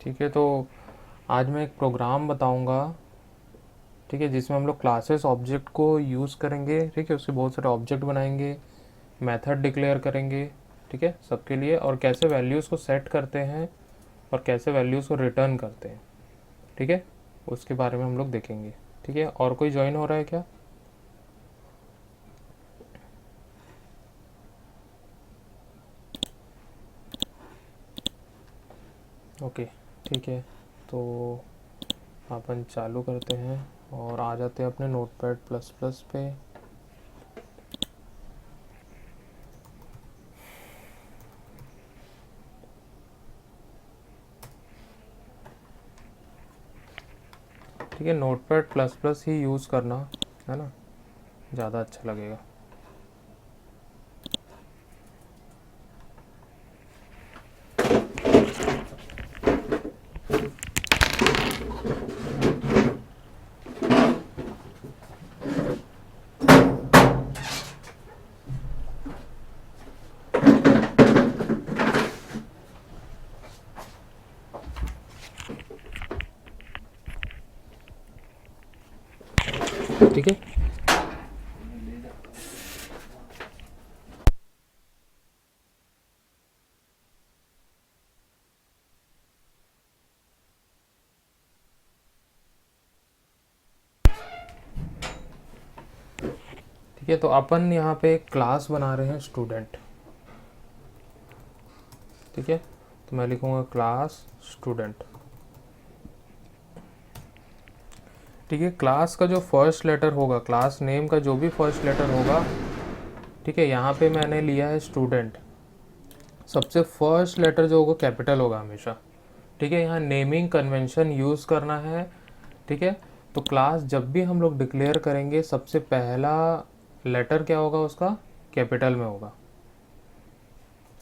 ठीक है, तो आज मैं एक प्रोग्राम बताऊंगा, ठीक है, जिसमें हम लोग क्लासेस ऑब्जेक्ट को यूज़ करेंगे। ठीक है, उससे बहुत सारे ऑब्जेक्ट बनाएंगे, मेथड डिक्लेयर करेंगे, ठीक है, सबके लिए, और कैसे वैल्यूज़ को सेट करते हैं और कैसे वैल्यूज़ को रिटर्न करते हैं। ठीक है, उसके बारे में हम लोग देखेंगे। ठीक है, और कोई ज्वाइन हो रहा है क्या? ओके, ठीक है, तो अपन चालू करते हैं और आ जाते हैं अपने नोटपैड प्लस प्लस पे। ठीक है, नोटपैड प्लस प्लस ही यूज़ करना, है ना, ज़्यादा अच्छा लगेगा। ठीक है, ठीक है, तो अपन यहाँ पे एक क्लास बना रहे हैं स्टूडेंट। ठीक है, तो मैं लिखूँगा क्लास स्टूडेंट। ठीक है, क्लास का जो फर्स्ट लेटर होगा, क्लास नेम का जो भी फर्स्ट लेटर होगा, ठीक है, यहाँ पे मैंने लिया है स्टूडेंट। सबसे फर्स्ट लेटर जो होगा कैपिटल होगा हमेशा। ठीक है, यहाँ नेमिंग कन्वेंशन यूज़ करना है। ठीक है, तो क्लास जब भी हम लोग डिक्लेयर करेंगे, सबसे पहला लेटर क्या होगा उसका, कैपिटल में होगा।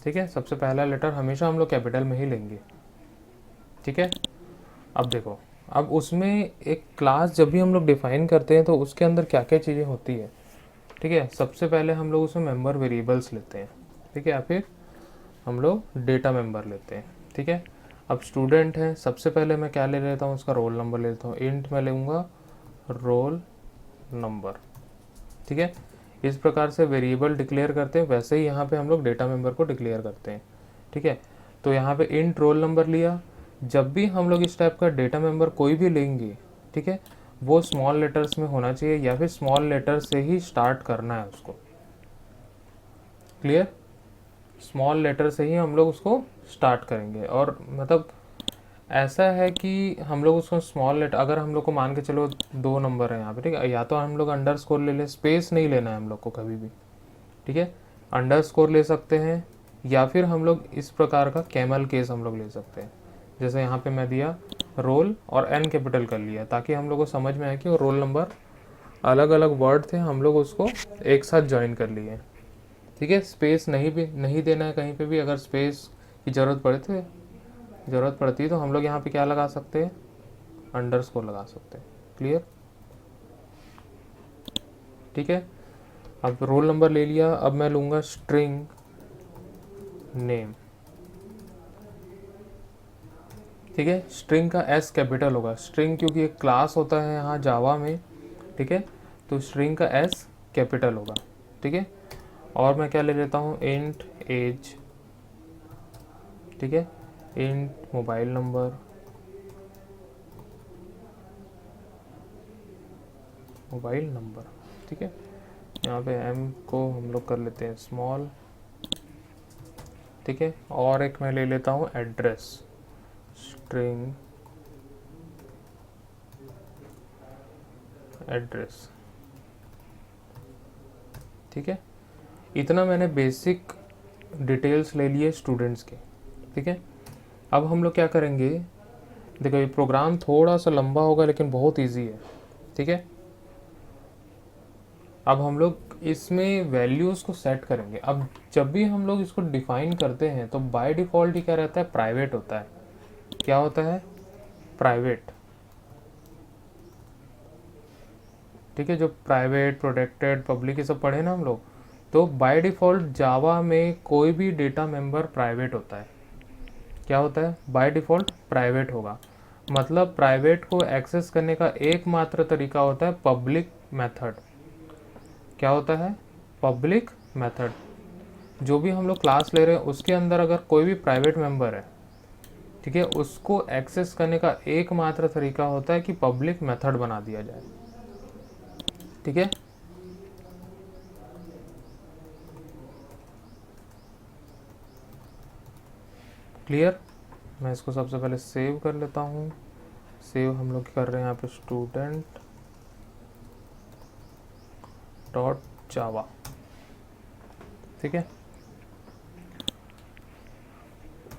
ठीक है, सबसे पहला लेटर हमेशा हम लोग कैपिटल में ही लेंगे। ठीक है, अब देखो, अब उसमें एक क्लास जब भी हम लोग डिफाइन करते हैं तो उसके अंदर क्या क्या चीज़ें होती है। ठीक है, सबसे पहले हम लोग उसमें मेंबर वेरिएबल्स लेते हैं। ठीक है, या फिर हम लोग डेटा मेंबर लेते हैं। ठीक है, अब स्टूडेंट है, सबसे पहले मैं क्या ले लेता हूँ, उसका रोल नंबर ले लेता हूँ। इंट में लूँगा रोल नंबर। ठीक है, इस प्रकार से वेरिएबल डिक्लेयर करते हैं, वैसे ही यहाँ पे हम लोग डेटा मेंबर को डिक्लेयर करते हैं। ठीक है, तो यहाँ पे इंट रोल नंबर लिया। जब भी हम लोग इस टाइप का डेटा मेंबर कोई भी लेंगे, ठीक है, वो स्मॉल लेटर्स में होना चाहिए या फिर स्मॉल लेटर से ही स्टार्ट करना है उसको। क्लियर, स्मॉल लेटर से ही हम लोग उसको स्टार्ट करेंगे। और मतलब ऐसा है कि हम लोग उसको स्मॉल लेटर, अगर हम लोग को मान के चलो दो नंबर है यहाँ पे, ठीक है, या तो हम लोग अंडर स्कोर ले लें, स्पेस नहीं लेना है हम लोग को कभी भी। ठीक है, अंडर स्कोर ले सकते हैं, या फिर हम लोग इस प्रकार का कैमल केस हम लोग ले सकते हैं। जैसे यहाँ पे मैं दिया रोल और एन कैपिटल कर लिया, ताकि हम लोग को समझ में आए कि वो रोल नंबर अलग अलग वर्ड थे, हम लोग उसको एक साथ ज्वाइन कर लिए। ठीक है, स्पेस नहीं देना है कहीं पे भी। अगर स्पेस की ज़रूरत पड़ती है तो हम लोग यहाँ पे क्या लगा सकते हैं, अंडर स्कोर लगा सकते हैं। क्लियर, ठीक है, अब रोल नंबर ले लिया। अब मैं लूँगा स्ट्रिंग नेम। ठीक है, स्ट्रिंग का एस कैपिटल होगा, स्ट्रिंग क्योंकि एक क्लास होता है यहाँ जावा में। ठीक है, तो स्ट्रिंग का एस कैपिटल होगा। ठीक है, और मैं क्या ले लेता हूँ, इंट एज। ठीक है, इंट मोबाइल नंबर, ठीक है, यहाँ पे एम को हम लोग कर लेते हैं स्मॉल। ठीक है, और एक मैं ले लेता हूँ एड्रेस, स्ट्रिंग एड्रेस। ठीक है, इतना मैंने बेसिक डिटेल्स ले लिए स्टूडेंट्स के। ठीक है, अब हम लोग क्या करेंगे, देखो ये प्रोग्राम थोड़ा सा लंबा होगा लेकिन बहुत इजी है। ठीक है, अब हम लोग इसमें वैल्यूज़ को सेट करेंगे। अब जब भी हम लोग इसको डिफाइन करते हैं तो बाय डिफ़ॉल्ट ही क्या रहता है, प्राइवेट होता है। क्या होता है, प्राइवेट। ठीक है, जो प्राइवेट, प्रोटेक्टेड, पब्लिक, ये सब पढ़े ना हम लोग, तो बाय डिफ़ॉल्ट जावा में कोई भी डेटा मेंबर प्राइवेट होता है। क्या होता है, बाय डिफ़ॉल्ट प्राइवेट होगा। मतलब प्राइवेट को एक्सेस करने का एकमात्र तरीका होता है पब्लिक मेथड। क्या होता है, पब्लिक मेथड। जो भी हम लोग क्लास ले रहे हैं उसके अंदर अगर कोई भी प्राइवेट मेंबर है, ठीक है, उसको एक्सेस करने का एकमात्र तरीका होता है कि पब्लिक मेथड बना दिया जाए। ठीक है, क्लियर। मैं इसको सबसे पहले सेव कर लेता हूँ। सेव हम लोग कर रहे हैं यहाँ पे स्टूडेंट डॉट जावा। ठीक है,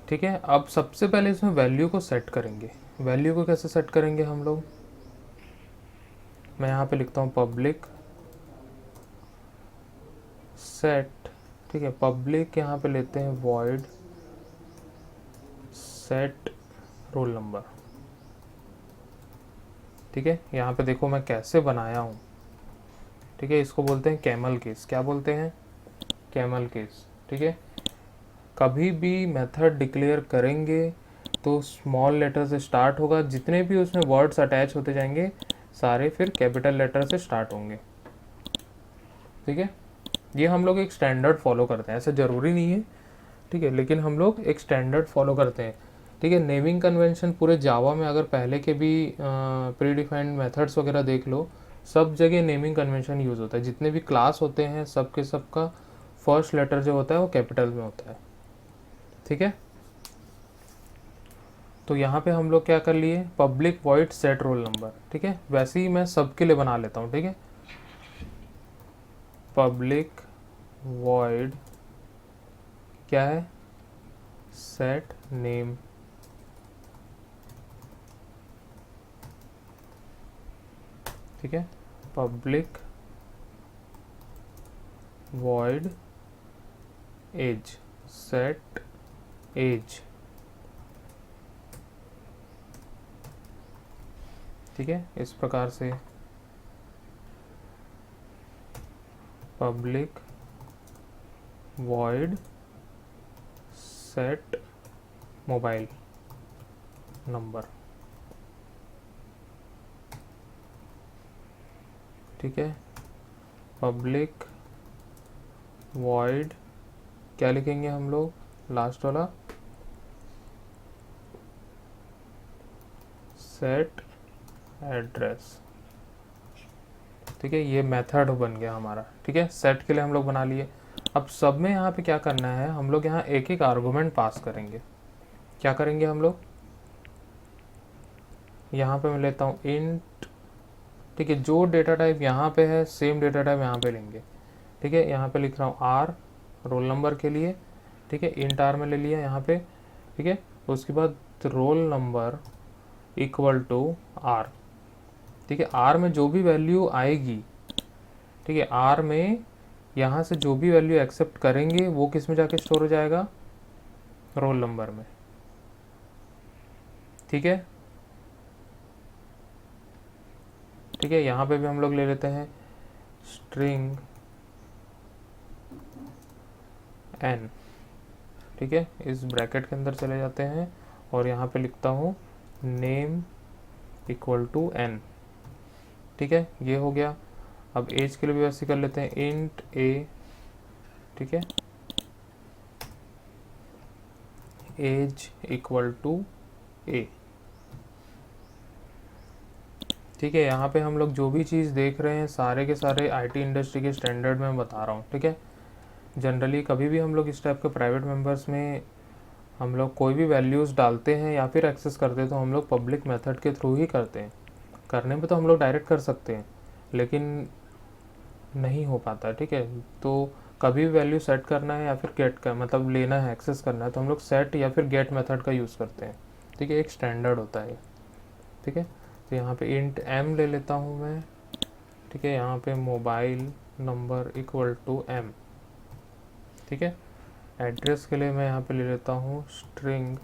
ठीक है। अब सबसे पहले इसमें वैल्यू को सेट करेंगे। वैल्यू को कैसे सेट करेंगे हम लोग, मैं यहाँ पे लिखता हूँ पब्लिक सेट। ठीक है, पब्लिक यहाँ पे लेते हैं वॉइड सेट रोल नंबर। ठीक है, यहाँ पे देखो मैं कैसे बनाया हूँ। ठीक है, इसको बोलते हैं कैमल केस। क्या बोलते हैं, कैमल केस। ठीक है, कभी भी मेथड डिक्लेयर करेंगे तो स्मॉल लेटर से स्टार्ट होगा, जितने भी उसमें वर्ड्स अटैच होते जाएंगे सारे फिर कैपिटल लेटर से स्टार्ट होंगे। ठीक है, ये हम लोग एक स्टैंडर्ड फॉलो करते हैं, ऐसा ज़रूरी नहीं है। ठीक है, लेकिन हम लोग एक स्टैंडर्ड फॉलो करते हैं। ठीक है, नेमिंग कन्वेंशन पूरे जावा में अगर पहले के भी प्री डिफाइंड मेथड्स वगैरह देख लो, सब जगह नेमिंग कन्वेंशन यूज़ होता है। जितने भी क्लास होते हैं सब के सब का फर्स्ट लेटर जो होता है वो कैपिटल में होता है। ठीक है, तो यहाँ पे हम लोग क्या कर लिए, public void set roll number. ठीक है, वैसे ही मैं सबके लिए बना लेता हूँ। ठीक है, पब्लिक वॉइड क्या है, सेट नेम। ठीक है, public void age set age. ठीक है, इस प्रकार से public void set mobile number. ठीक है, पब्लिक वॉइड क्या लिखेंगे हम लोग, लास्ट वाला सेट एड्रेस। ठीक है, ये मेथड बन गया हमारा। ठीक है, सेट के लिए हम लोग बना लिए। अब सब में यहाँ पे क्या करना है, हम लोग यहाँ एक एक आर्गुमेंट पास करेंगे। क्या करेंगे हम लोग, यहाँ पे मैं लेता हूँ इंट। ठीक है, जो डेटा टाइप यहाँ पे है सेम डेटा टाइप यहाँ पे लेंगे। ठीक है, यहाँ पे लिख रहा हूँ आर रोल नंबर के लिए। ठीक है, इंट आर में ले लिया यहाँ पे। ठीक है, उसके बाद roll number equal to R. ठीक है, आर में जो भी वैल्यू आएगी, ठीक है, आर में यहाँ से जो भी वैल्यू एक्सेप्ट करेंगे वो किस में जाके स्टोर हो जाएगा, रोल नंबर में। ठीक है, ठीक है, यहाँ पे भी हम लोग ले लेते हैं स्ट्रिंग एन। ठीक है, इस ब्रैकेट के अंदर चले जाते हैं और यहाँ पे लिखता हूँ नेम इक्वल टू एन। ठीक है, ये हो गया। अब एज के लिए भी वैसे कर लेते हैं इंट ए। ठीक है, एज इक्वल टू ए। ठीक है, यहाँ पे हम लोग जो भी चीज़ देख रहे हैं सारे के सारे आईटी इंडस्ट्री के स्टैंडर्ड में बता रहा हूँ। ठीक है, जनरली कभी भी हम लोग इस टाइप के प्राइवेट मेंबर्स में हम लोग कोई भी वैल्यूज़ डालते हैं या फिर एक्सेस करते हैं तो हम लोग पब्लिक मेथड के थ्रू ही करते हैं। करने में तो हम लोग डायरेक्ट कर सकते हैं लेकिन नहीं हो पाता। ठीक है, तो कभी भी वैल्यू सेट करना है या फिर गेट का मतलब लेना है, एक्सेस करना है, तो हम लोग सेट या फिर गेट मेथड का यूज़ करते हैं। ठीक है, एक स्टैंडर्ड होता है। ठीक है, तो यहाँ पे इंट एम ले लेता हूँ मैं। ठीक है, यहाँ पे mobile number equal to M. ठीक है, एड्रेस के लिए मैं यहाँ पे ले लेता हूँ स्ट्रिंग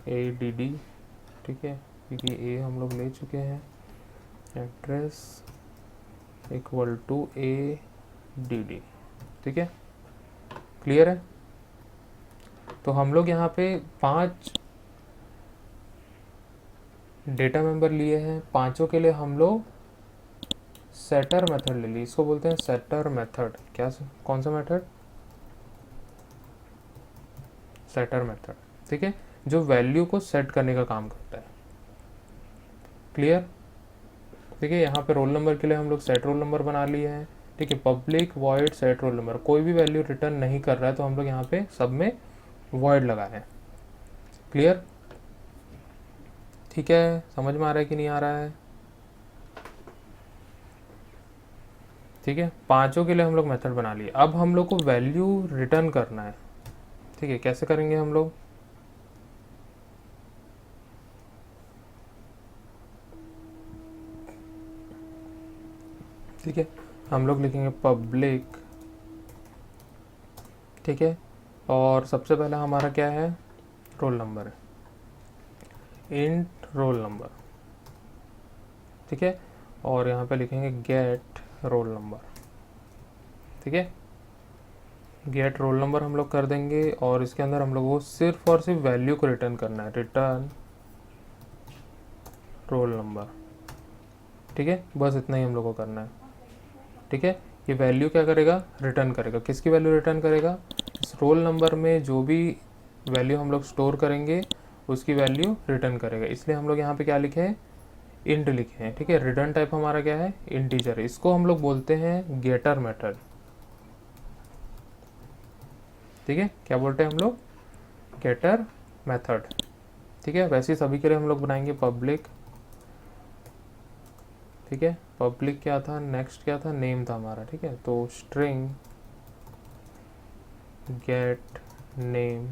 ADD। ठीक है, क्योंकि ए हम लोग ले चुके हैं। Address equal to ADD। ठीक है, क्लियर है? तो हम लोग यहाँ पे 5 डेटा मेंबर लिए हैं, पांचों के लिए हम लोग सेटर मेथड ले ली, इसको बोलते हैं सेटर मेथड। क्या, कौन सा मेथड? सेटर मेथड, ठीक है, जो वैल्यू को सेट करने का काम करता है। क्लियर? ठीक है, यहाँ पे रोल नंबर के लिए हम लोग सेट रोल नंबर बना लिए हैं, ठीक है, public void set roll number. कोई भी वैल्यू रिटर्न नहीं कर रहा है तो हम लोग यहाँ पे सब में वॉइड लगाए हैं। क्लियर? ठीक है, समझ में आ रहा है कि नहीं आ रहा है? ठीक है, पांचों के लिए हम लोग मेथड बना लिए। अब हम लोग को वैल्यू रिटर्न करना है, ठीक है, कैसे करेंगे हम लोग? ठीक है, हम लोग लिखेंगे पब्लिक, ठीक है, और सबसे पहले हमारा क्या है? रोल नंबर है, इंट रोल नंबर, ठीक है, और यहाँ पे लिखेंगे गेट रोल नंबर, ठीक है, गेट रोल नंबर हम लोग कर देंगे, और इसके अंदर हम लोग को सिर्फ और सिर्फ वैल्यू को रिटर्न करना है, रिटर्न रोल नंबर, ठीक है, बस इतना ही हम लोग को करना है। ठीक है, ये वैल्यू क्या करेगा? रिटर्न करेगा। किसकी वैल्यू रिटर्न करेगा? इस रोल नंबर में जो भी वैल्यू हम लोग स्टोर करेंगे उसकी वैल्यू रिटर्न करेगा। इसलिए हम लोग यहाँ पे क्या लिखे हैं? इंट लिखे हैं, ठीक है। रिटर्न टाइप हमारा क्या है? इंटीजर। इसको हम लोग बोलते हैं गेटर मेथड, ठीक है। क्या बोलते हैं हम लोग? गेटर मेथड, ठीक है। वैसे ही सभी के लिए हम लोग बनाएंगे पब्लिक, ठीक है। पब्लिक क्या था? नेक्स्ट क्या था? नेम था हमारा, ठीक है। तो स्ट्रिंग गेट नेम,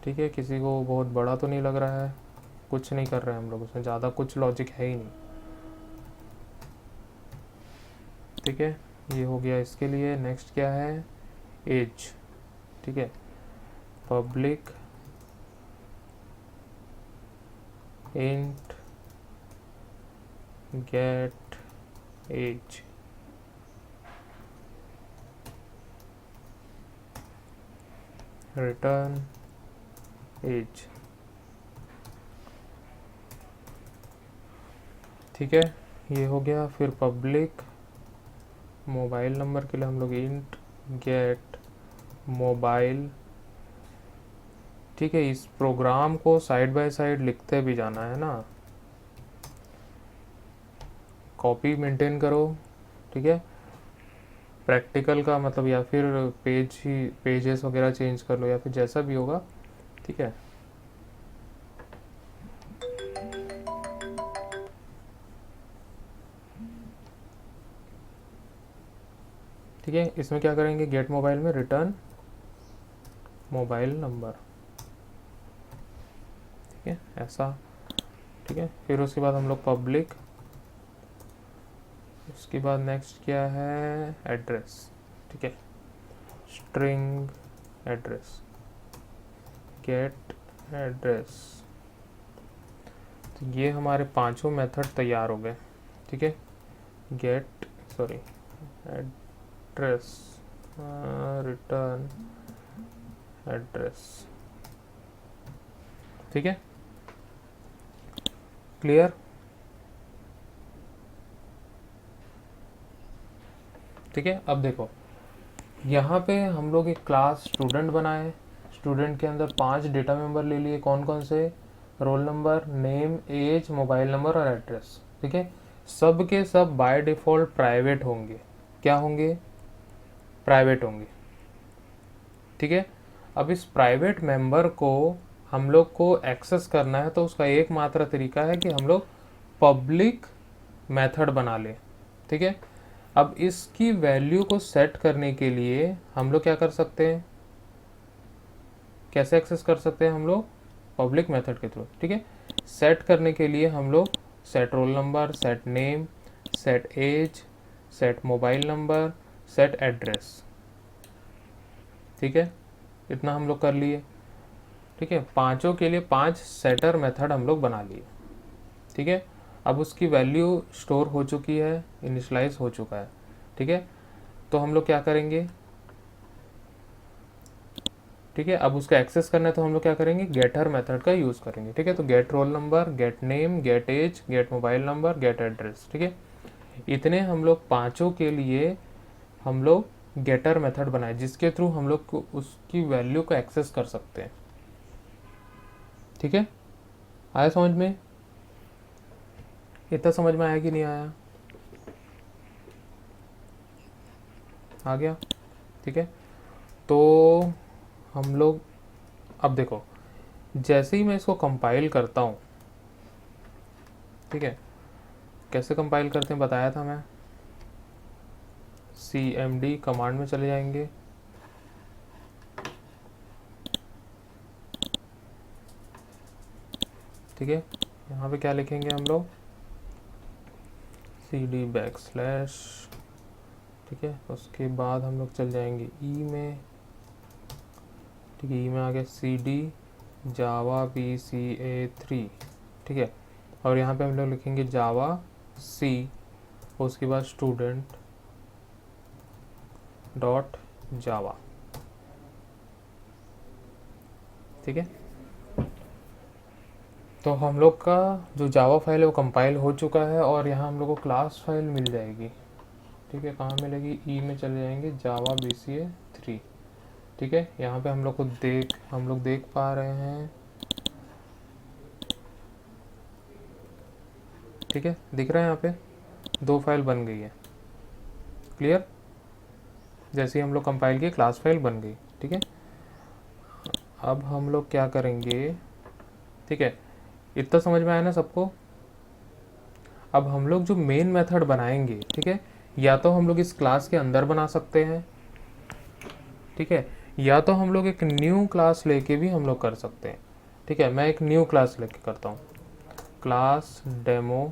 ठीक है। किसी को बहुत बड़ा तो नहीं लग रहा है? कुछ नहीं कर रहे हैं हम लोग, उसमें ज़्यादा कुछ लॉजिक है ही नहीं, ठीक है। ये हो गया इसके लिए। नेक्स्ट क्या है? एज, ठीक है। Public int get age, return age, ठीक है। ये हो गया। फिर पब्लिक मोबाइल नंबर के लिए हम लोग इंट गेट मोबाइल, ठीक है। इस प्रोग्राम को साइड बाय साइड लिखते भी जाना है ना, कॉपी मेंटेन करो, ठीक है। प्रैक्टिकल का मतलब, या फिर पेजेस वगैरह चेंज कर लो, या फिर जैसा भी होगा, ठीक है। ठीक है, इसमें क्या करेंगे? गेट मोबाइल में रिटर्न मोबाइल नंबर, ठीक है, ऐसा, ठीक है। फिर उसके बाद हम लोग पब्लिक, उसके बाद नेक्स्ट क्या है? एड्रेस, ठीक है। String address get address. तो ये हमारे पांचों मेथड तैयार हो गए, ठीक है। Get, sorry, address, return address, ठीक है। क्लियर? ठीक है। अब देखो, यहाँ पे हम लोग एक क्लास स्टूडेंट बनाए। स्टूडेंट के अंदर 5 डेटा मेंबर ले लिए। कौन कौन से? Roll number, name, age, mobile number और एड्रेस, ठीक है। सब के सब बाय डिफ़ॉल्ट प्राइवेट होंगे। क्या होंगे? प्राइवेट होंगे, ठीक है। अब इस प्राइवेट मेंबर को हम लोग को एक्सेस करना है, तो उसका एकमात्र तरीका है कि हम लोग पब्लिक मेथड बना लें, ठीक है। अब इसकी वैल्यू को सेट करने के लिए हम लोग क्या कर सकते हैं? कैसे एक्सेस कर सकते हैं हम लोग? पब्लिक मेथड के थ्रू, ठीक है। सेट करने के लिए हम लोग set roll number, set name, set age, set mobile number, set address, ठीक है। इतना हम लोग कर लिए, ठीक है। पांचों के लिए 5 सेटर मेथड हम लोग बना लिए, ठीक है। अब उसकी वैल्यू स्टोर हो चुकी है, इनिशलाइज हो चुका है, ठीक है। तो हम लोग क्या करेंगे, ठीक है। अब उसका एक्सेस करना है तो हम लोग क्या करेंगे, गेट हर मेथड का यूज़ करेंगे, ठीक है। तो get roll number, get name, get age, get mobile number, get address, ठीक है। इतने हम लोग पाँचों के लिए हम लोग गेटर मेथड बनाए जिसके थ्रू हम लोग उसकी वैल्यू को एक्सेस कर सकते हैं, ठीक है। आया समझ में, इतना समझ में आया कि नहीं आया, आ गया, ठीक है। तो हम लोग अब देखो, जैसे ही मैं इसको कंपाइल करता हूँ, ठीक है, कैसे कंपाइल करते हैं बताया था मैं, cmd कमांड में चले जाएंगे, ठीक है। यहाँ पे क्या लिखेंगे हम लोग, cd/, ठीक है। उसके बाद हम लोग चल जाएंगे ई में, ठीक है। ई में आ गया cd जावा pca3, ठीक है। और यहाँ पे हम लोग लिखेंगे जावा सी, उसके बाद स्टूडेंट डॉट जावा, ठीक है। तो हम लोग का जो जावा फाइल है वो कंपाइल हो चुका है और यहाँ हम लोग को क्लास फाइल मिल जाएगी, ठीक है। कहाँ मिलेगी, ई में चले जाएंगे, जावा bca3, ठीक है। यहाँ पे हम लोग देख पा रहे हैं, ठीक है, दिख रहा है यहाँ पे 2 फाइल बन गई है, क्लियर। जैसे ही हम लोग कंपाइल किए क्लास फाइल बन गई, ठीक है। अब हम लोग क्या करेंगे, ठीक है, इतना समझ में आया ना सबको। अब हम लोग जो मेन मेथड बनाएंगे, ठीक है, या तो हम लोग इस क्लास के अंदर बना सकते हैं, ठीक है, या तो हम लोग एक न्यू क्लास लेके भी हम लोग कर सकते हैं, ठीक है। मैं एक न्यू क्लास लेके करता हूँ, क्लास डेमो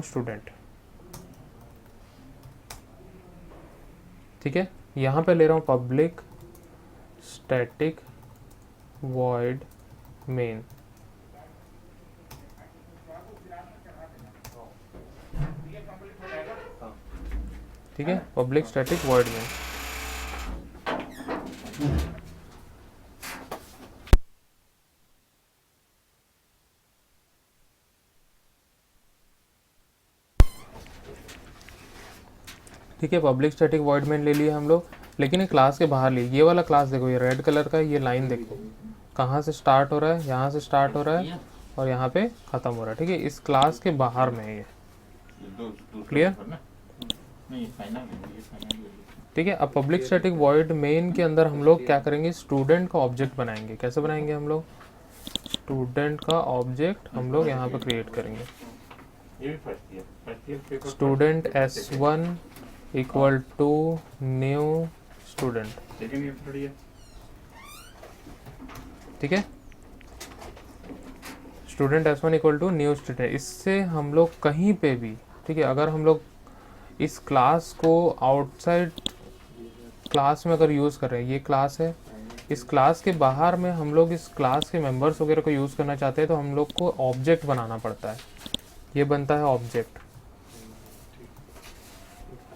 स्टूडेंट, ठीक है। यहाँ पे ले रहा हूँ पब्लिक स्टैटिक वॉइड मेन, ठीक है, पब्लिक स्टैटिक वॉइड मेन। ठीक है, पब्लिक स्टैटिक वॉइड मेन ले लिए हम लोग, लेकिन ये क्लास के बाहर लिए। ये वाला क्लास देखो, ये रेड कलर का, ये लाइन देखो कहाँ से स्टार्ट हो रहा है, यहाँ से स्टार्ट हो रहा है और यहाँ पे ख़त्म हो रहा है, ठीक है। इस क्लास के बाहर में है ये, क्लियर, ठीक है। अब पब्लिक स्टैटिक वॉइड मेन के अंदर हम लोग क्या करेंगे, स्टूडेंट का ऑब्जेक्ट बनाएंगे। कैसे बनाएंगे हम लोग, स्टूडेंट का ऑब्जेक्ट हम लोग यहाँ पे क्रिएट करेंगे, student s1 equal to new student, ठीक है। Student s1 equal to new student, इससे हम लोग कहीं पे भी, ठीक है, अगर हम लोग इस क्लास को आउटसाइड क्लास में अगर यूज़ कर रहे हैं, ये क्लास है, इस क्लास के बाहर में हम लोग इस क्लास के मेंबर्स वगैरह को यूज़ करना चाहते हैं तो हम लोग को ऑब्जेक्ट बनाना पड़ता है, ये बनता है ऑब्जेक्ट,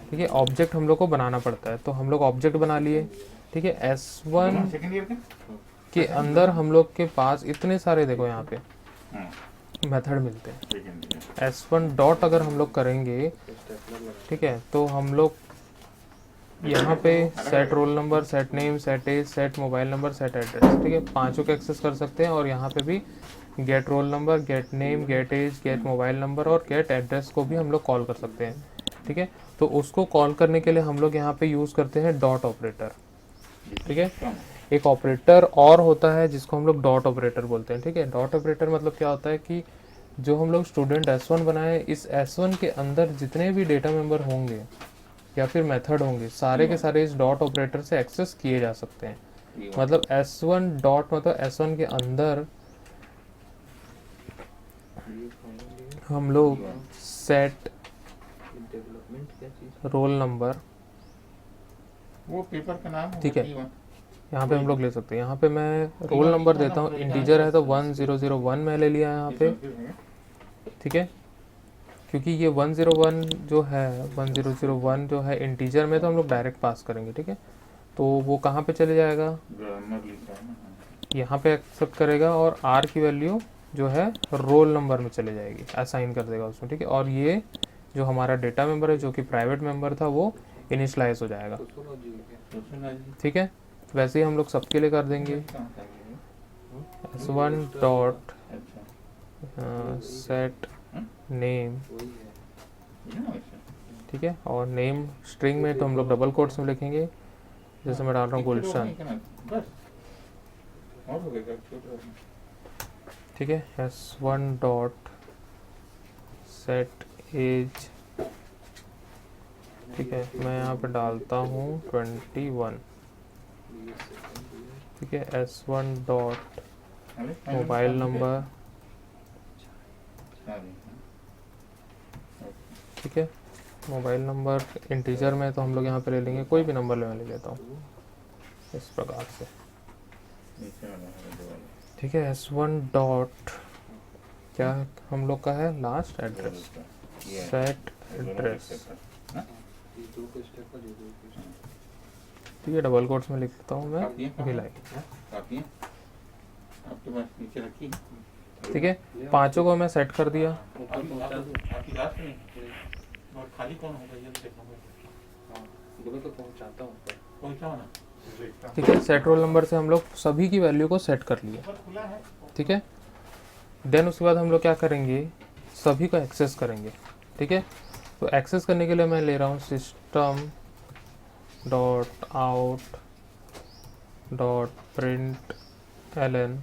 ठीक है। ऑब्जेक्ट हम लोग को बनाना पड़ता है, तो हम लोग ऑब्जेक्ट बना लिए, ठीक है। s1 के अंदर हम लोग के पास इतने सारे, देखो यहाँ पे मेथड मिलते हैं। s1 डॉट अगर हम लोग करेंगे, ठीक है, तो हम लोग यहाँ पे set roll number, set name, set age, set mobile number, set address, ठीक है, पांचों को एक्सेस कर सकते हैं। और यहाँ पे भी get roll number, get name, get age, get mobile number और गेट एड्रेस को भी हम लोग कॉल कर सकते हैं, ठीक है। तो उसको कॉल करने के लिए हम लोग यहाँ पे यूज़ करते हैं डॉट ऑपरेटर, ठीक है। एक ऑपरेटर और होता है जिसको हम लोग डॉट ऑपरेटर बोलते हैं, ठीक है। डॉट ऑपरेटर मतलब क्या होता है कि जो हम लोग स्टूडेंट s1 बनाए, इस s1 के अंदर जितने भी डेटा मेंबर होंगे या फिर मेथड होंगे, सारे के सारे इस डॉट ऑपरेटर से एक्सेस किए जा सकते हैं। मतलब s1 डॉट मतलब s1 के अंदर हम लोग सेट रोल नंबर, वो पेपर का नाम ठीक है, यहाँ पे हम लोग ले सकते हैं। यहाँ पे मैं रोल नंबर देता हूँ, इंटीजर है तो 1001 मैं ले लिया यहाँ पे, ठीक है। क्योंकि ये 101 जो है 1001 जो है इंटीजर में, तो हम लोग डायरेक्ट पास करेंगे, ठीक है। तो वो कहाँ पे चले जाएगा, यहाँ पे एक्सेप्ट करेगा, और आर की वैल्यू जो है रोल नंबर में चले जाएगी, असाइन कर देगा उसमें, ठीक है। और ये जो हमारा डेटा मेंबर है जो कि प्राइवेट मेंबर था वो इनिशलाइज हो जाएगा, ठीक है। वैसे ही हम लोग सबके लिए कर देंगे s1 डॉट सेट नेम, ठीक है। और नेम स्ट्रिंग में तो हम लोग डबल कोट्स में लिखेंगे, जैसे मैं डाल रहा हूँ गुलशन, ठीक है। s1 डॉट सेट एज, ठीक है, मैं यहाँ पे डालता हूँ 21, ठीक है। s1 डॉट मोबाइल नंबर, ठीक है। मोबाइल नंबर इंटीजर में तो हम लोग यहाँ पे ले लेंगे, कोई भी नंबर ले लेता हूँ इस प्रकार से, ठीक है। s1 डॉट क्या हम लोग का है, लास्ट एड्रेस, सेट एड्रेस, ठीक है। डबल कोट्स में लिखता हूँ मैं भिलाई, ठीक है। पांचों को मैं सेट कर दिया, खाली कौन होगा ये देखना, ठीक है। सेट रोल नंबर से हम लोग सभी की वैल्यू को सेट कर लिए, ठीक है। देन उसके बाद हम लोग क्या करेंगे, सभी को एक्सेस करेंगे, ठीक है। तो एक्सेस करने के लिए मैं ले रहा हूँ system dot out dot print ln,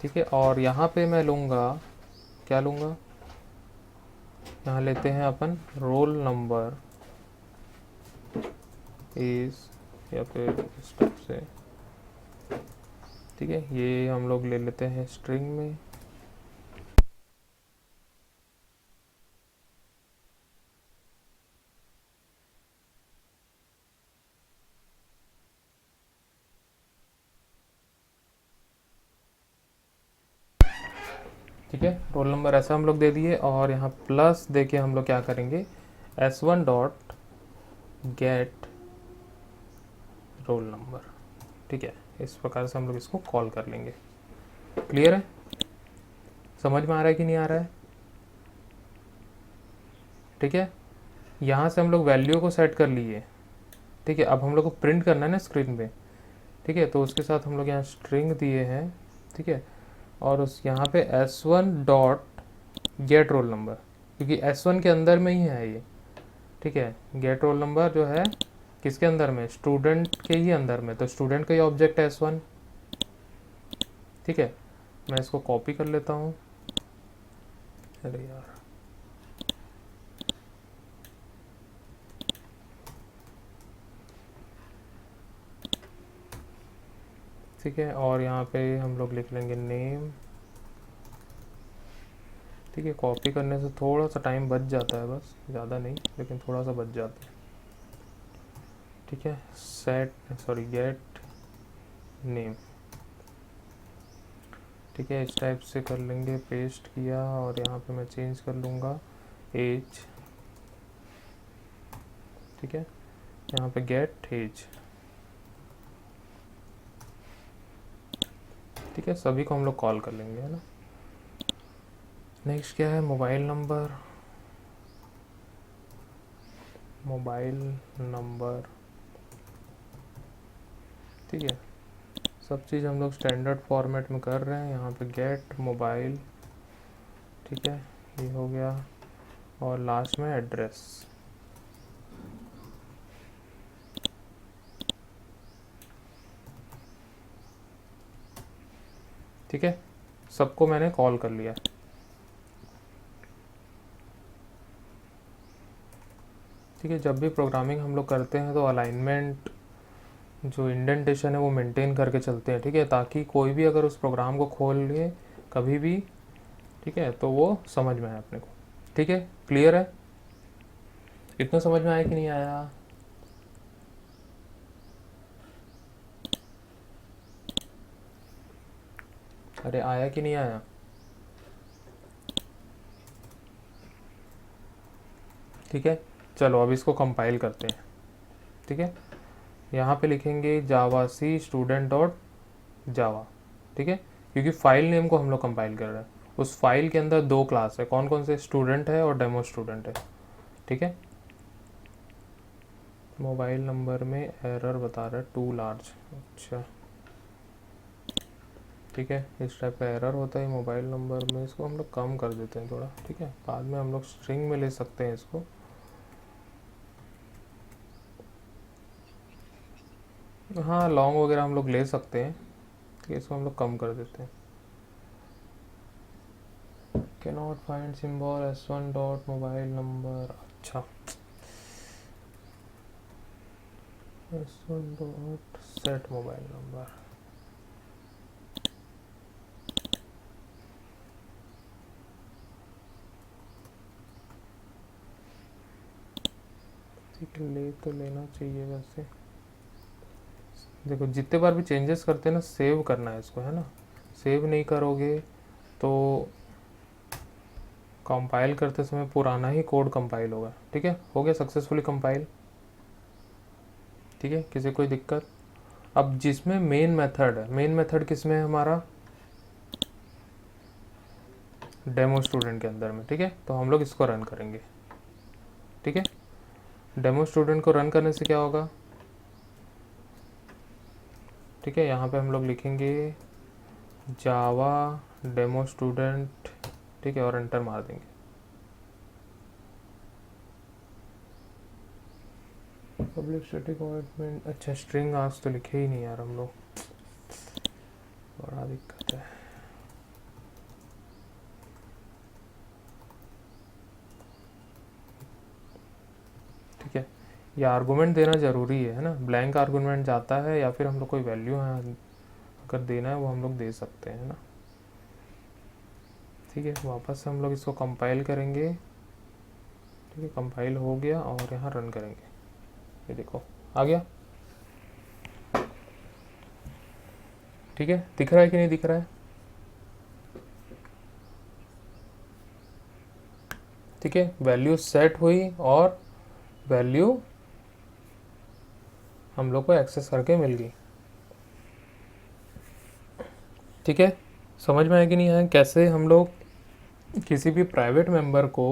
ठीक है। और यहाँ पे मैं लूँगा, क्या लूँगा, यहाँ लेते हैं अपन रोल नंबर इज, या फिर स्टेप से, ठीक है। ये हम लोग ले लेते हैं स्ट्रिंग में, ठीक है। रोल नंबर ऐसा हम लोग दे दिए, और यहाँ प्लस दे के हम लोग क्या करेंगे, s1 dot gate roll number, ठीक है। इस प्रकार से हम लोग इसको कॉल कर लेंगे। क्लियर है, समझ में आ रहा है कि नहीं आ रहा है, ठीक है। यहाँ से हम लोग वैल्यू को सेट कर लिए, ठीक है। अब हम लोग को प्रिंट करना है ना स्क्रीन पे, ठीक है। तो उसके साथ हम लोग यहाँ स्ट्रिंग दिए हैं, ठीक है। और उस यहाँ पे s1 dot gate roll number, क्योंकि s1 के अंदर में ही है ये, ठीक है। गेट रोल नंबर जो है किसके अंदर में, स्टूडेंट के ही अंदर में, तो स्टूडेंट का ही ऑब्जेक्ट है s1, ठीक है। मैं इसको कॉपी कर लेता हूँ, अरे यार, ठीक है। और यहाँ पे हम लोग लिख लेंगे नेम, ठीक है। कॉपी करने से थोड़ा सा टाइम बच जाता है, बस ज़्यादा नहीं, लेकिन थोड़ा सा बच जाता है, ठीक है। गेट नेम, ठीक है। इस टाइप से कर लेंगे, पेस्ट किया, और यहाँ पे मैं चेंज कर लूँगा एज, ठीक है। यहाँ पे गेट एज, ठीक है। सभी को हम लोग कॉल कर लेंगे, है ना। नेक्स्ट क्या है, मोबाइल नंबर, ठीक है। सब चीज़ हम लोग स्टैंडर्ड फॉर्मेट में कर रहे हैं। यहाँ पे गेट मोबाइल, ठीक है, ये हो गया, और लास्ट में एड्रेस, ठीक है। सबको मैंने कॉल कर लिया, ठीक है। जब भी प्रोग्रामिंग हम लोग करते हैं तो अलाइनमेंट जो इंडेंटेशन है वो मेंटेन करके चलते हैं, ठीक है, ताकि कोई भी अगर उस प्रोग्राम को खोल ले कभी भी, ठीक है, तो वो समझ में आए अपने को, ठीक है। क्लियर है, इतना समझ में आया कि नहीं आया, अरे आया कि नहीं आया? ठीक है, चलो अब इसको कंपाइल करते हैं। ठीक है, यहाँ पे लिखेंगे जावा सी स्टूडेंट डॉट जावा। ठीक है, क्योंकि फाइल नेम को हम लोग कंपाइल कर रहे हैं। उस फाइल के अंदर दो क्लास है, कौन कौन से? स्टूडेंट है और डेमो स्टूडेंट है। ठीक है, मोबाइल नंबर में एरर बता रहा है टू लार्ज। अच्छा ठीक है, इस टाइप का एरर होता है मोबाइल नंबर में, इसको हम लोग कम कर देते हैं थोड़ा। ठीक है, बाद में हम लोग स्ट्रिंग में ले सकते हैं इसको। हाँ, लॉन्ग वगैरह हम लोग ले सकते हैं। ठीक है, इसको हम लोग कम कर देते हैं। Cannot find symbol S1 dot mobile number. अच्छा, S1 dot set mobile number. ठीक है, ले तो लेना चाहिए वैसे। देखो, जितने बार भी चेंजेस करते हैं ना, सेव करना है इसको, है ना। सेव नहीं करोगे तो कंपाइल करते समय पुराना ही कोड कंपाइल होगा। ठीक है, हो गया सक्सेसफुली कंपाइल। ठीक है, किसी कोई दिक्कत? अब जिसमें मेन मेथड है, मेन मेथड किस में है हमारा? डेमो स्टूडेंट के अंदर में। ठीक है, तो हम लोग इसको रन करेंगे। ठीक है, डेमो स्टूडेंट को रन करने से क्या होगा? ठीक है, यहाँ पे हम लोग लिखेंगे जावा डेमो स्टूडेंट। ठीक है, और एंटर मार देंगे। Public static void. अच्छा, स्ट्रिंग आज तो लिखे ही नहीं यार हम लोग, बड़ा दिक्कत है। ठीक है, ये आर्गूमेंट देना ज़रूरी है ना। ब्लैंक आर्गूमेंट जाता है या फिर हम लोग कोई वैल्यू है अगर देना है वो हम लोग दे सकते हैं ना। ठीक है, वापस से हम लोग इसको कंपाइल करेंगे। ठीक है, कंपाइल हो गया और यहाँ रन करेंगे। ये देखो आ गया। ठीक है, दिख रहा है कि नहीं दिख रहा है? ठीक है, वैल्यू सेट हुई और वैल्यू हम लोग को एक्सेस करके मिल गई। ठीक है, समझ में आया कि नहीं आया कैसे हम लोग किसी भी प्राइवेट मेंबर को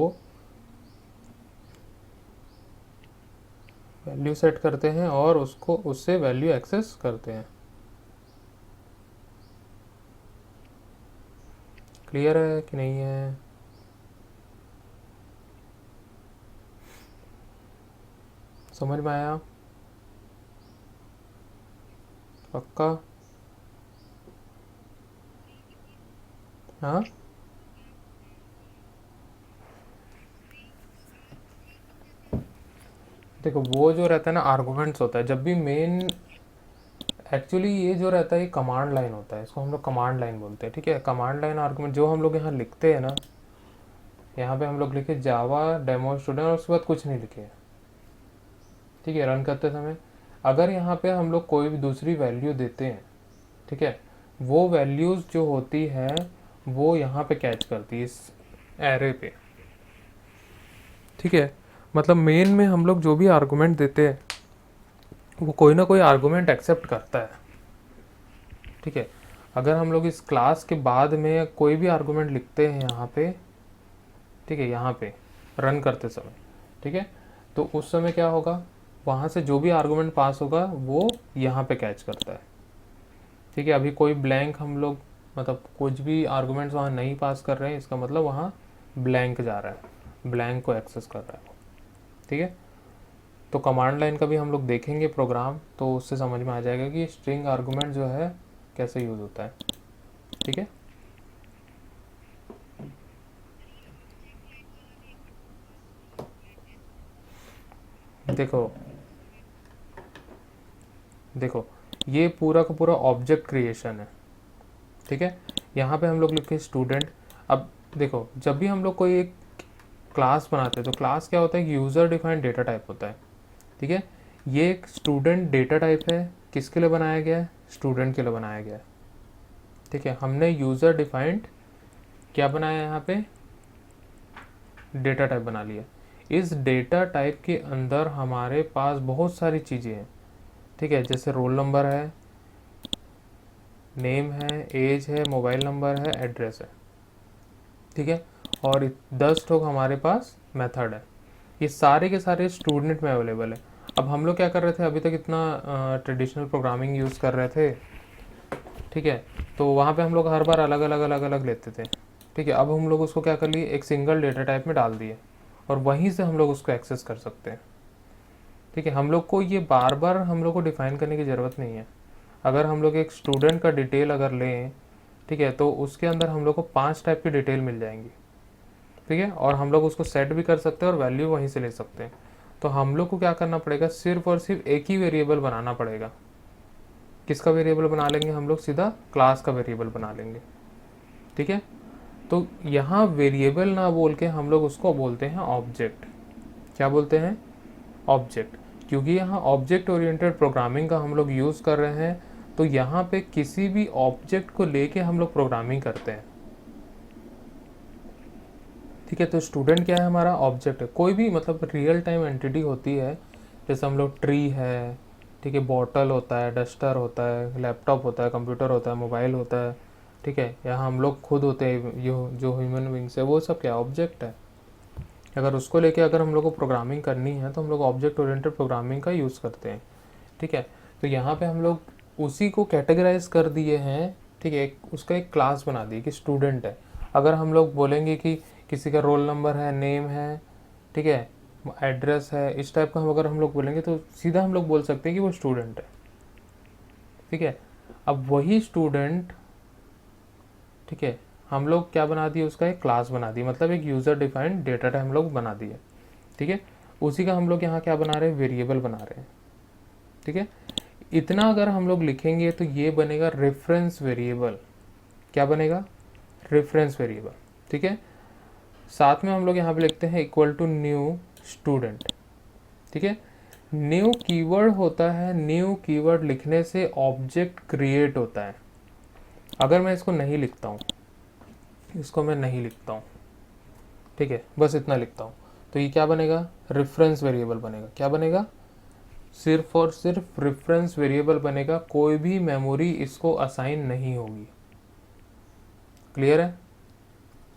वैल्यू सेट करते हैं और उसको उससे वैल्यू एक्सेस करते हैं। क्लियर है कि नहीं है? समझ में आया? पक्का? हाँ, देखो वो जो रहता है ना आर्गुमेंट्स होता है, जब भी मेन, एक्चुअली ये जो रहता है ये कमांड लाइन होता है, इसको हम लोग कमांड लाइन बोलते हैं। ठीक है, कमांड लाइन आर्गुमेंट जो हम लोग यहाँ लिखते हैं ना, यहाँ पे हम लोग लिखे जावा डेमो स्टूडेंट और उसके बाद कुछ नहीं लिखे। ठीक है, रन करते समय अगर यहाँ पे हम लोग कोई भी दूसरी वैल्यू देते हैं, ठीक है, वो वैल्यूज़ जो होती है वो यहाँ पे कैच करती है इस एरे पे। ठीक है, मतलब मेन में हम लोग जो भी आर्गुमेंट देते हैं वो कोई ना कोई आर्गुमेंट एक्सेप्ट करता है। ठीक है, अगर हम लोग इस क्लास के बाद में कोई भी आर्गुमेंट लिखते हैं यहाँ पे, ठीक है, यहाँ पे रन करते समय, ठीक है, तो उस समय क्या होगा, वहाँ से जो भी आर्गुमेंट पास होगा वो यहाँ पे कैच करता है। ठीक है, अभी कोई ब्लैंक हम लोग, मतलब कुछ भी आर्गुमेंट्स वहाँ नहीं पास कर रहे हैं, इसका मतलब वहाँ ब्लैंक जा रहा है, ब्लैंक को एक्सेस कर रहा है। ठीक है, तो कमांड लाइन का भी हम लोग देखेंगे प्रोग्राम, तो उससे समझ में आ जाएगा कि स्ट्रिंग आर्गुमेंट जो है कैसे यूज़ होता है। ठीक है, देखो देखो ये पूरा का पूरा ऑब्जेक्ट क्रिएशन है। ठीक है, यहाँ पे हम लोग लिखे स्टूडेंट। अब देखो, जब भी हम लोग कोई एक क्लास बनाते हैं तो क्लास क्या होता है? यूज़र डिफाइंड डेटा टाइप होता है। ठीक है, ये एक स्टूडेंट डेटा टाइप है, किसके लिए बनाया गया है? स्टूडेंट के लिए बनाया गया है। ठीक है, हमने यूज़र डिफाइंड क्या बनाया यहाँ पे, डेटा टाइप बना लिया। इस डेटा टाइप के अंदर हमारे पास बहुत सारी चीज़ें हैं, ठीक है, जैसे रोल नंबर है, नेम है, एज है, मोबाइल नंबर है, एड्रेस है, ठीक है, और 10 ठोक हमारे पास मेथड है। ये सारे के सारे स्टूडेंट में अवेलेबल है। अब हम लोग क्या कर रहे थे, अभी तक इतना ट्रेडिशनल प्रोग्रामिंग यूज़ कर रहे थे, ठीक है, तो वहाँ पे हम लोग हर बार अलग अलग अलग अलग लेते थे, ठीक है। अब हम लोग उसको क्या कर लिए, एक सिंगल डेटा टाइप में डाल दिए और वहीं से हम लोग उसको एक्सेस कर सकते हैं, ठीक है। हम लोग को ये बार बार हम लोग को डिफाइन करने की ज़रूरत नहीं है। अगर हम लोग एक स्टूडेंट का डिटेल अगर लें, ठीक है, तो उसके अंदर हम लोग को 5 टाइप की डिटेल मिल जाएंगी, ठीक है, और हम लोग उसको सेट भी कर सकते हैं और वैल्यू वहीं से ले सकते हैं। तो हम लोग को क्या करना पड़ेगा, सिर्फ और सिर्फ एक ही वेरिएबल बनाना पड़ेगा। किसका वेरिएबल बना लेंगे हम लोग, सीधा क्लास का वेरिएबल बना लेंगे, ठीक है। तो यहाँ वेरिएबल ना बोल के हम लोग उसको बोलते हैं ऑब्जेक्ट। क्या बोलते हैं, ऑब्जेक्ट, क्योंकि यहाँ ऑब्जेक्ट ओरिएंटेड प्रोग्रामिंग का हम लोग यूज़ कर रहे हैं। तो यहाँ पे किसी भी ऑब्जेक्ट को लेके हम लोग प्रोग्रामिंग करते हैं, ठीक है। तो स्टूडेंट क्या है, हमारा ऑब्जेक्ट है। कोई भी मतलब रियल टाइम एंटिटी होती है, जैसे हम लोग ट्री है, ठीक है, बॉटल होता है, डस्टर होता है, लैपटॉप होता है, कंप्यूटर होता है, मोबाइल होता है, ठीक है, यहाँ हम लोग खुद होते हैं, जो ह्यूमन बींग्स है, वो सब क्या ऑब्जेक्ट है। अगर उसको लेके अगर हम लोग को प्रोग्रामिंग करनी है तो हम लोग ऑब्जेक्ट ओरिएंटेड प्रोग्रामिंग का यूज़ करते हैं, ठीक है। तो यहाँ पे हम लोग उसी को कैटेगराइज कर दिए हैं, ठीक है, उसका एक क्लास बना दिए कि स्टूडेंट है। अगर हम लोग बोलेंगे कि किसी का रोल नंबर है, नेम है, ठीक है, एड्रेस है, इस टाइप का हम अगर हम लोग बोलेंगे तो सीधा हम लोग बोल सकते हैं कि वो स्टूडेंट है, ठीक है। अब वही स्टूडेंट, ठीक है, हम लोग क्या बना दिए, उसका एक क्लास बना दी, मतलब एक यूज़र डिफाइंड डेटा टाइप हम लोग बना दिए, ठीक है। उसी का हम लोग यहाँ क्या बना रहे हैं, वेरिएबल बना रहे हैं, ठीक है। इतना अगर हम लोग लिखेंगे तो ये बनेगा रेफरेंस वेरिएबल। क्या बनेगा, रेफरेंस वेरिएबल, ठीक है। साथ में हम लोग यहाँ पे लिखते हैं इक्वल टू न्यू स्टूडेंट, ठीक है। न्यू कीवर्ड होता है, न्यू कीवर्ड लिखने से ऑब्जेक्ट क्रिएट होता है। अगर मैं इसको नहीं लिखता हूँ, इसको मैं नहीं लिखता हूँ, ठीक है, बस इतना लिखता हूँ, तो ये क्या बनेगा, रेफरेंस वेरिएबल बनेगा। क्या बनेगा, सिर्फ और सिर्फ रेफरेंस वेरिएबल बनेगा, कोई भी मेमोरी इसको असाइन नहीं होगी। क्लियर है।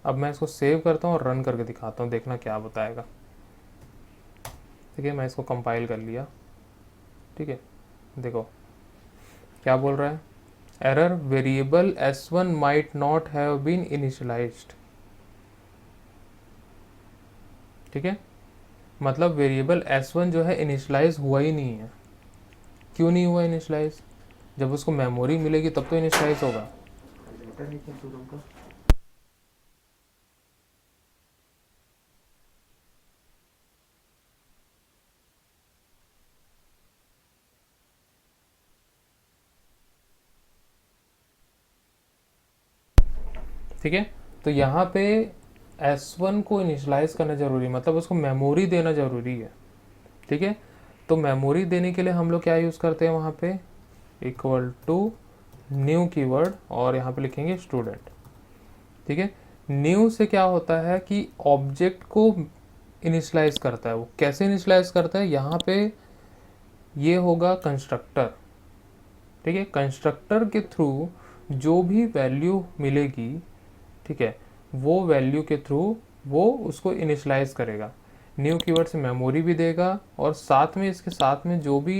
अब मैं इसको सेव करता हूँ और रन करके दिखाता हूँ, देखना क्या बताएगा, ठीक है। मैं इसको कंपाइल कर लिया, ठीक है, देखो क्या बोल रहा है, error variable s1 might not have been initialised, ठीक है, मतलब वेरिएबल s1 जो है इनिशियलाइज हुआ ही नहीं है। क्यों नहीं हुआ इनिशियलाइज, जब उसको मेमोरी मिलेगी तब तो इनिशियलाइज होगा। ठीक है, तो यहाँ पे S1 को इनिशियलाइज करना जरूरी, मतलब उसको मेमोरी देना जरूरी है, ठीक है। तो मेमोरी देने के लिए हम लोग क्या यूज़ करते हैं, वहाँ पे इक्वल टू न्यू कीवर्ड और यहाँ पे लिखेंगे स्टूडेंट, ठीक है। न्यू से क्या होता है कि ऑब्जेक्ट को इनिशियलाइज करता है। वो कैसे इनिशियलाइज करता है, यहाँ पे ये होगा कंस्ट्रक्टर, ठीक है। कंस्ट्रक्टर के थ्रू जो भी वैल्यू मिलेगी, ठीक है, वो वैल्यू के थ्रू वो उसको इनिशियलाइज करेगा। न्यू कीवर्ड से मेमोरी भी देगा और साथ में इसके साथ में जो भी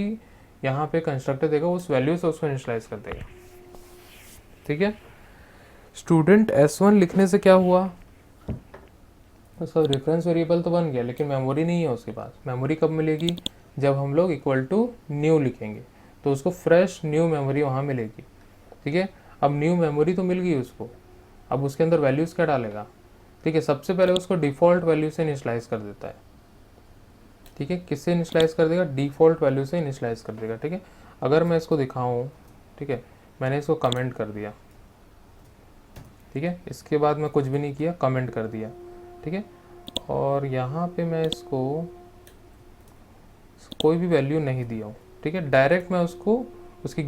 यहाँ पे कंस्ट्रक्टर देगा उस वैल्यू से उसको इनिशियलाइज कर देगा, ठीक है। स्टूडेंट S1 लिखने से क्या हुआ, उसका रेफरेंस वेरिएबल तो बन गया लेकिन मेमोरी नहीं है उसके पास। मेमोरी कब मिलेगी, जब हम लोग इक्वल टू न्यू लिखेंगे तो उसको फ्रेश न्यू मेमोरी वहाँ मिलेगी, ठीक है। अब न्यू मेमोरी तो मिल गई उसको, अब उसके अंदर वैल्यूज़ क्या डालेगा, ठीक है। सबसे पहले उसको डिफ़ॉल्ट वैल्यू से इनिशियलाइज कर देता है, ठीक है। किससे इनिशियलाइज कर देगा, डिफ़ॉल्ट वैल्यू से इनिशियलाइज कर देगा, ठीक है। अगर मैं इसको दिखाऊँ, ठीक है, मैंने इसको कमेंट कर दिया, ठीक है, इसके बाद मैं कुछ भी नहीं किया, कमेंट कर दिया, ठीक है। और यहाँ पे मैं इसको कोई भी वैल्यू नहीं दिया हूँ, ठीक है। डायरेक्ट मैं उसको उसकी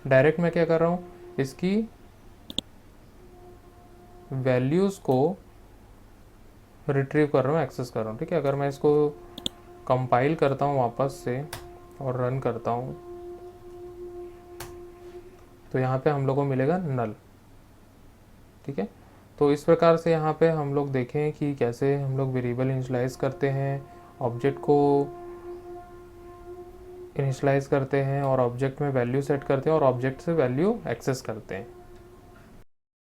डायरेक्ट मैं क्या कर रहा हूँ, इसकी वैल्यूज़ को रिट्रीव कर रहा हूँ, एक्सेस कर रहा हूँ। ठीक है, अगर मैं इसको कंपाइल करता हूँ वापस से और रन करता हूँ तो यहाँ पे हम लोग को मिलेगा नल। ठीक है, तो इस प्रकार से यहाँ पे हम लोग देखें कि कैसे हम लोग वेरिएबल इनिशियलाइज करते हैं, ऑब्जेक्ट को इनिशियलाइज करते हैं और ऑब्जेक्ट में वैल्यू सेट करते हैं और ऑब्जेक्ट से वैल्यू एक्सेस करते हैं।